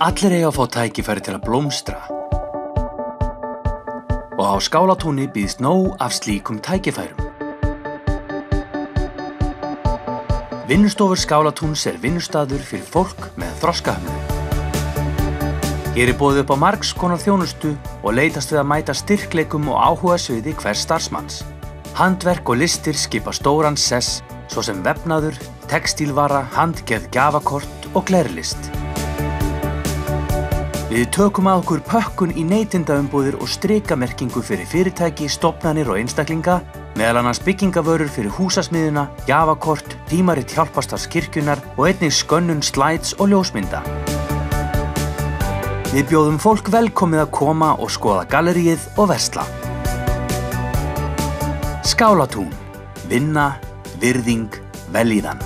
Allir eiga að fá tækifæri til að blómstra. Og á Skálatúni býðst nóg af slíkum tækifærum. Vinnustofur Skálatúns vinnustaður fyrir fólk með þroskahömlun. Hér boðið upp á margs konar þjónustu og leitast við að mæta styrkleikum og áhugasviði hvers starfsmanns. Handverk og listir skipa stóran sess, svo sem vefnaður, textílvara, handgerð gjafakort og glerlist. Við tökum að okkur pökkun í neytendaumbúðir og strikamerkingu fyrir fyrirtæki, stofnanir og einstaklinga, meðal annars byggingavörur fyrir húsasmiðjuna, gjafakort, tímarit hjálparstarfs kirkjunnar og einnig skönnun slides og ljósmynda. Við bjóðum fólk velkomið að koma og skoða galleríið og versla. Skálatún. Vinna, virðing, vellíðan.